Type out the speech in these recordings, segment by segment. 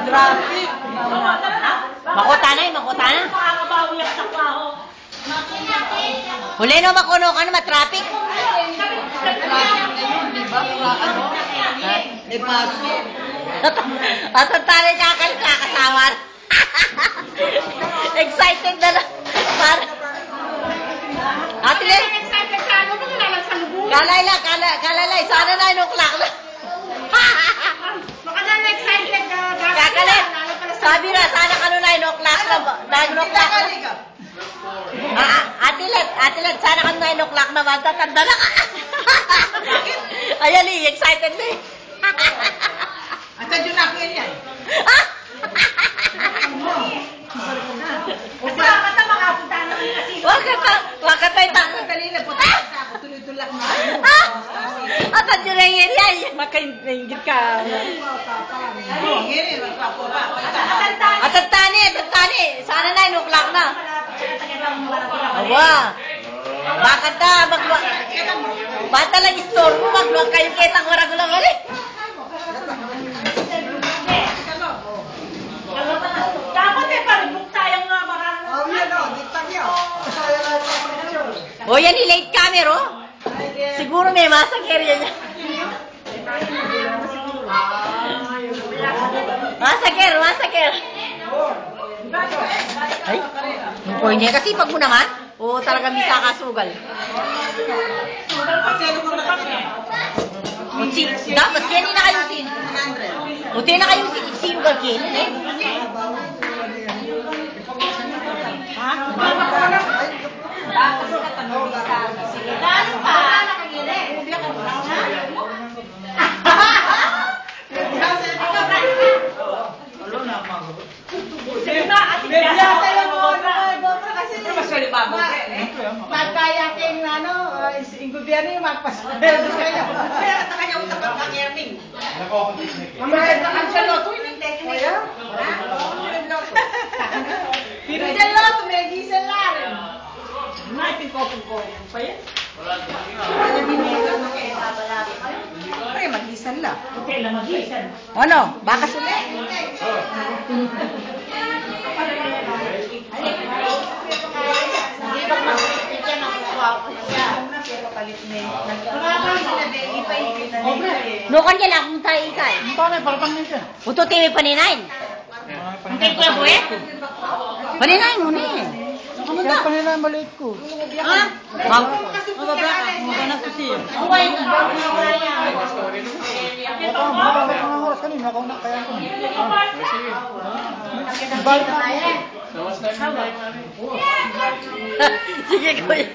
Traffic. Makutana. Makakabawi ang saklaho. Huli no, makuno ka na, matraffic. Diba? Paso. At ang tanay kakasawar. Excited na lang. Ate Len. Kalalay. Sana 9 o'clock na. Kakalit. Sabi na, sana ka 9 o'clock na. 9 o'clock na. Ate Len, sana ka 9 o'clock na. Matatanda na ka. Ayan excited na eh. At yun ako yan. Wag ka tayo tako. Tuloy-tulak na. At ang yun ay yan. Makaingit ka. At ang tani. Sana 9 o'clock na. Awa. Bakit na? Bata lang store mo. Magluwag kayo kitang warang-ulang ulit. Dapat paribok tayong marang. O yan, late camera. Siguro may masakir yan. Masakir. Ay, yung niya kasi pag mo naman, talaga misa kasugal. Dapat yan na kayo sin. Buti na kayo sinugal kin. Pagkayaking yung gobyerno yung magpasweldo kayo. Kaya sa kanya utang ang Erming. Ang saloto, yung teknik. Pero dyan loto, may gisel na rin. Natin ko pa yan. Ay, mag-gisel lang. Okay lang, mag-gisel. Ano? Baka suli. Nukan niya lang kung tayo ikay. Paano, parang nito? Uto TV paninain. Hindi ko yung buwet. Paninain mo ni. Kaya panila maliit ko. Ha? Mag... Maghanap ko siya. Okay na. Mga oras kanina, nakauna kaya ko. Balik na. Sige ko yun.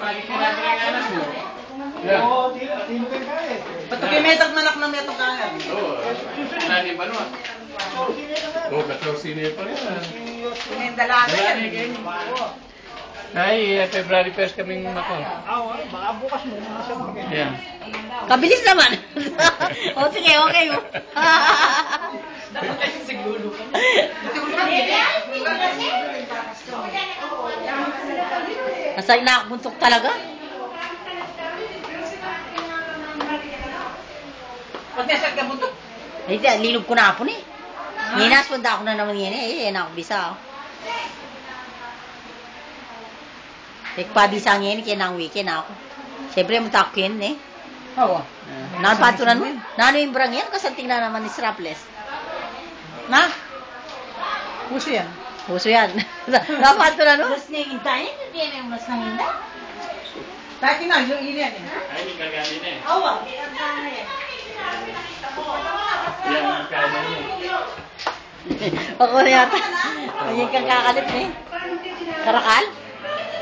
Ba't kimetag manak na metong kangan? Oo. Nani ba naman? Oo, 14 na pa rin. Kumendalaga yan. Ay, February 1st kaming mako. Baka bukas mo. Yeah. Kabilis naman. O sige, okay mo. Dapat kayo siguro. Nasay na buntok talaga. Pag nasag ka buntok? Ay, linog ko na po ni. Hinaspunda ako na naman yan eh. Yan ako bisa. Pabisa ngayon, kaya nang weekend ako. Siyempre, mutak ko yan eh. Oo. Napatunan mo. Nano yung brang yan? Kasanting na naman ni Strapless. Na? Puso yan. Puso yan. Napatunan mo? Mas na yung intayin, hindi yan yung mas nang inda. Taki na, yung ilian eh. Ay, hindi kaganin eh. Oo. Yan, kaganin eh. Ako na yata. Maging kang kakalit eh. Karakal?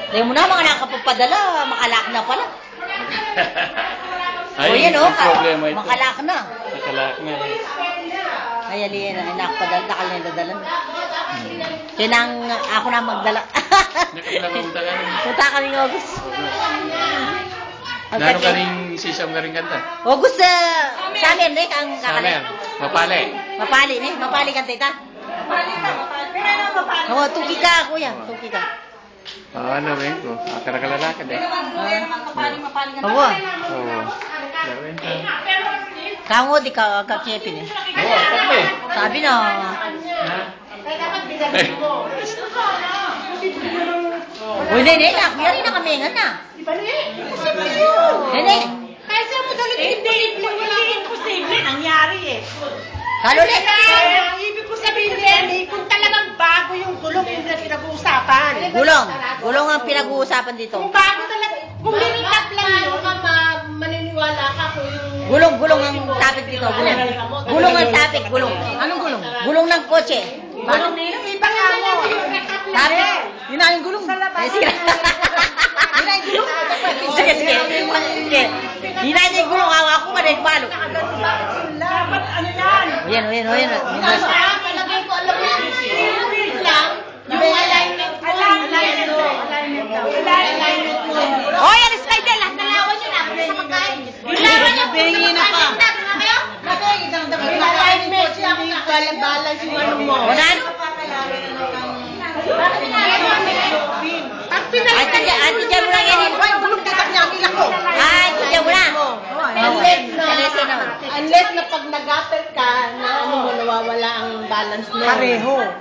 Dahil mo na mga nakapapadala, makalak na pala. O yan o, makalak na. Makalak na eh. Ay, alin na, nakapadala, takal na yung dadalan. Kaya nang ako na magdala. Nakapalapunta ka rin. Punta kami ng August. Nano ka rin sisam ka rin kanta? August, sa amin, eh, ang kakalit. Summer. Mapali. Mapali, eh. Mapali ka, tita. Oo, tuki ka, kuya. Tuki ka. Ano rin ko? Karakalalakad eh. Oo. Oo. Gawin ka. Kango, di ka kakipin eh. Oo, tatlo eh. Sabi na, Kaya dapat bigyan mo. Uy, nene, kuya rin na kami na. Di ba rin? Nene, Kahit sa mo dalit, hindi imposible. Nangyari eh. kalulit. Kaya, ibig ko sabihin, Lenny, kung talagang bago yung gulong yung pinag-uusapan. Gulong ang pinag-uusapan dito. Kung bago talaga, kung linitap lang yun, maniniwala ka kung yung... Gulong ang topic dito, gulong. Gulong ang topic, gulong. Anong gulong? Gulong ng kotse. Gulong nila, iba nga mo. Sabi, yun na yung gulong. Ay, sige. Yun na yung gulong. Sige. Yun na yung gulong, ako pa rin, palo. Dapat ano yan? Ayan. Palagay ko, alam mo yan, lang, yung alignment mo. Alignment mo. Hoy, alis kayo din, lahat ng lawan Yun sa pagkain. Yung lawan niya, Nabingi na pa. Yung alignment, hindi balance yung ano mo. Unan? Bakit Ang pinag- Ate dyan mo lang yan. Ay, bulog na niya ang ilak ko. Ate dyan mo lang. Unless na pag nag-apple ka, na ano mo, nawawala ang balance mo.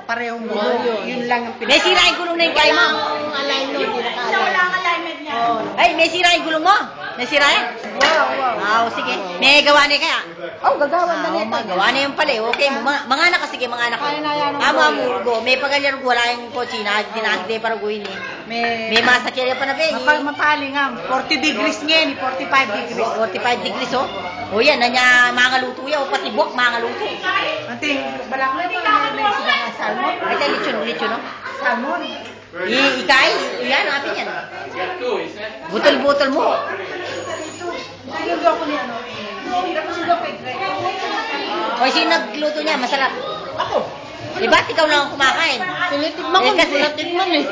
Parehong gulong. Yun lang ang May sira yung gulong na yung kay mo. Ang alignment, hindi naka-align. ang alignment niya. Ay, may sira yung gulong mo. May sira yan? Wow. Sige. May gawa na kaya? Gagawan na nito. Magawa na yung pala eh. Okay, mga anak ka, sige, mga anak ko. Ama mo, go. May pagalyar ko, wala yung kotse na dinagde para guhin eh. May masakya pa na ba eh. Mapaling nga. 40 degrees ngayon, 45 degrees. 45 degrees oh. O yan, nanya mga luto yan. O pati buwak, mga luto. Ating, balak na ito. Salmon. Ay, tayo lechon no? Salmon. Ikay, yan, apin yan. Butol-butol mo. Sinundo ako ni ano. Sinundo kay Greg. O, sino nagluto niya? Masarap. Ako. Diba, ikaw lang ang kumakain? Tinitigman ko, tinitigman eh.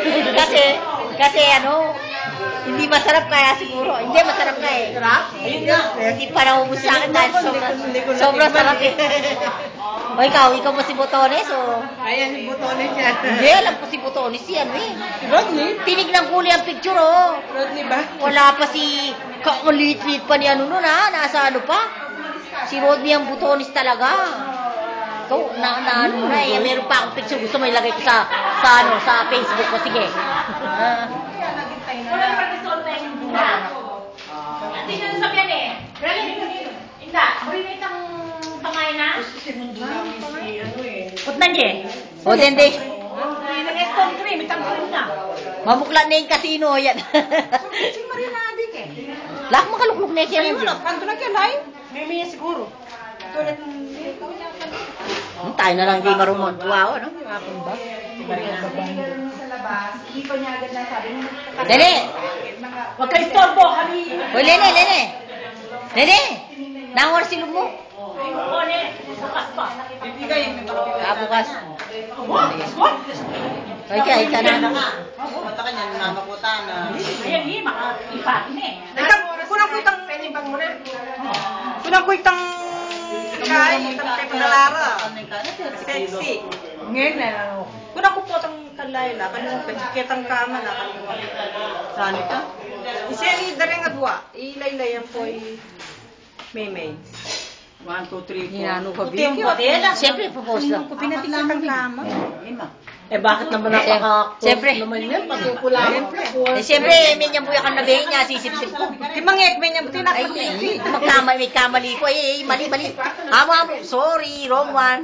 Kasi ano, hindi masarap kaya siguro. Hindi, masarap ka eh. Ayun nga, hindi pa naubos sa akin dahil sobrang sarap eh. O ikaw mo si Botones o? Ayan, si Butones yan. Hindi, alam ko si Botones yan eh. Rodney? Tinignan ko ang picture oh. Rodney ba? Wala pa si, maliit-liit pa ni ano nun ha, nasa ano pa. Si Rodney ang Botones talaga. Ikaw, ano na eh, meron pa akong picture, gusto mo ilagay ko sa Facebook ko, sige. Wala naman gusto ko tayo yung bunga. Hindi siya sabihan eh. Inda, bring it ang pangay na. Put na niya o, dende. Nag-stone cream, itang cream na. Mamukla na yung kasino, yan. Si Marina Adik eh. Lak makalukluk na siya. Ayun na, kanto na kaya live? May siguro. Tulad ng... Tayo na lang di marumon. Wow, ano? Sa labas, hindi ko niya agad nasabi. Dene! Huwag kayo istorbo, kami. Hoy, Lene! Nangor silog mo? One, bukas pa. Kabukas. What? Hoy, ika na. Mata ka niya, namakuta na. Ayan, makaipatin eh. Kunang ko itang... Kunang ko itang... Kain, itang pagkalara. Sexy. Ngayon na, ano. Kunang ko po itang kalayla. Kanong pagkikitang kama na. Saan ito? Isiya ni Daring Adwa. Ilaylayan po ay... May. 1, 2, 3, 4. Ninano ka, Puti ang puti. Siyempre, propose lang. Pinatilang ng kama. Eh, bakit naman Siyempre. naman yan? Pagkukulang. Siyempre, may niyambuya kang nabihin niya, sisip-sip ko. Timangek, may niya. Ay, may kamali ko. Mali. Sorry, wrong one.